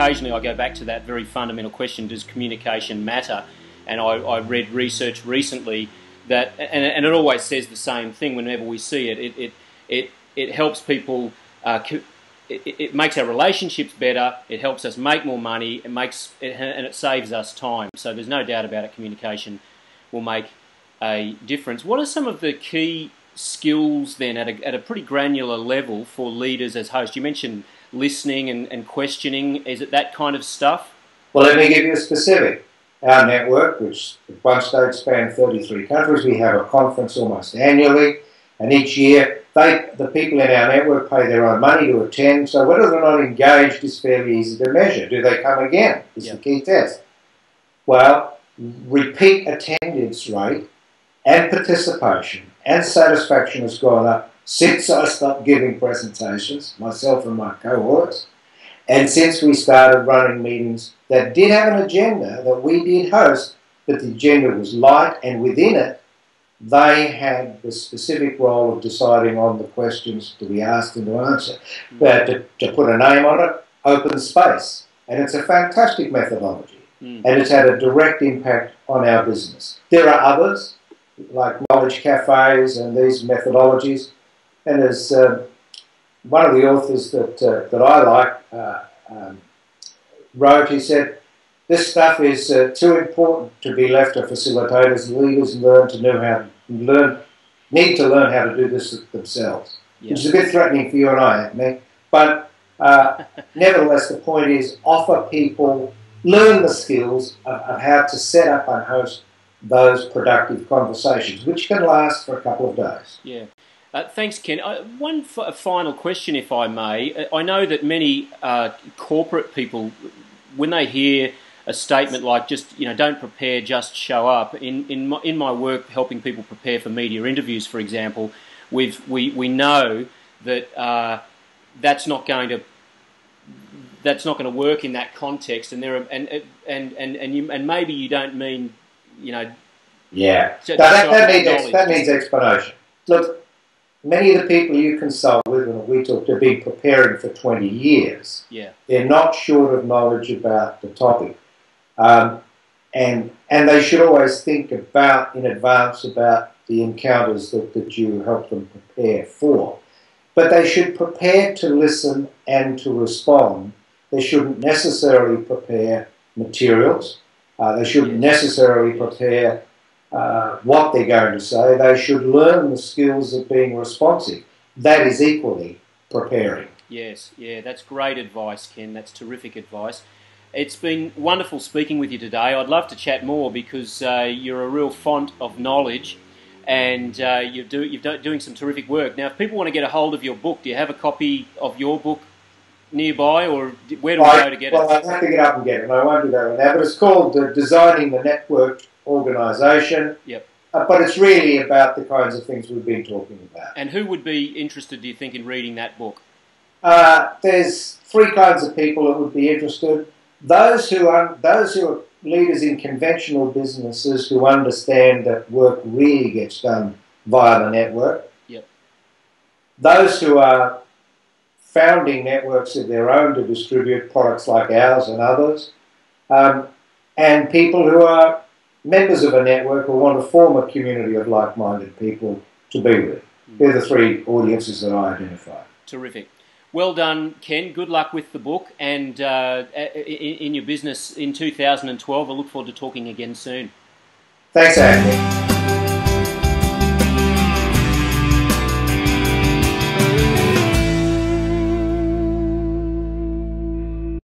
occasionally I go back to that very fundamental question: does communication matter? And I read research recently that, and it always says the same thing whenever we see it. It helps people. It makes our relationships better. It helps us make more money. And it saves us time. So there's no doubt about it. Communication will make a difference. What are some of the key skills then at a pretty granular level for leaders as hosts? You mentioned listening and questioning. Is it that kind of stuff? Well, let me give you a specific. Our network, which at one stage spanned 33 countries, we have a conference almost annually, and each year the people in our network pay their own money to attend, so whether they're not engaged is fairly easy to measure. Do they come again? Is the key test. Well, repeat attendance rate and participation and satisfaction has gone up since I stopped giving presentations, myself and my cohorts, and since we started running meetings that did have an agenda that we did host, but the agenda was light, and within it, they had the specific role of deciding on the questions to be asked and to answer. But to put a name on it, open space. And it's a fantastic methodology. And it's had a direct impact on our business. There are others, like knowledge cafes and these methodologies. And as one of the authors that I like wrote, he said, this stuff is too important to be left to facilitators. Leaders need to learn how to do this themselves. Yep. Which is a bit threatening for you and I, Anthony. But nevertheless, the point is, offer people, learn the skills of how to set up and host those productive conversations, which can last for a couple of days. Yeah. Thanks, Ken. One final question, if I may. I know that many corporate people, when they hear a statement like don't prepare, just show up. In my work helping people prepare for media interviews, for example, we know that that's not going to work in that context, and and maybe you don't mean Yeah, that needs explanation. Look, many of the people you consult with, and we talk, have been preparing for 20 years. Yeah. They're not short of knowledge about the topic. And they should always think about, in advance, about the encounters that you help them prepare for. But they should prepare to listen and to respond. They shouldn't necessarily prepare materials. They shouldn't necessarily prepare what they're going to say. They should learn the skills of being responsive. That is equally preparing. Yes, yeah, that's great advice, Ken. That's terrific advice. It's been wonderful speaking with you today. I'd love to chat more because you're a real font of knowledge, and you're doing some terrific work. Now, if people want to get a hold of your book, do you have a copy of your book nearby, or where do we go to get it? Well, I'd have to get up and get it, and I won't do that right now, but it's called Designing the Networked Organisation. Yep. But it's really about the kinds of things we've been talking about. And who would be interested, do you think, in reading that book? There's three kinds of people that would be interested. Those who are leaders in conventional businesses who understand that work really gets done via the network. Yep. Those who are founding networks of their own to distribute products like ours and others. And people who are members of a network or want to form a community of like-minded people to be with. They're the three audiences that I identify. Terrific. Well done, Ken. Good luck with the book and in your business in 2012. I look forward to talking again soon. Thanks, Anthony.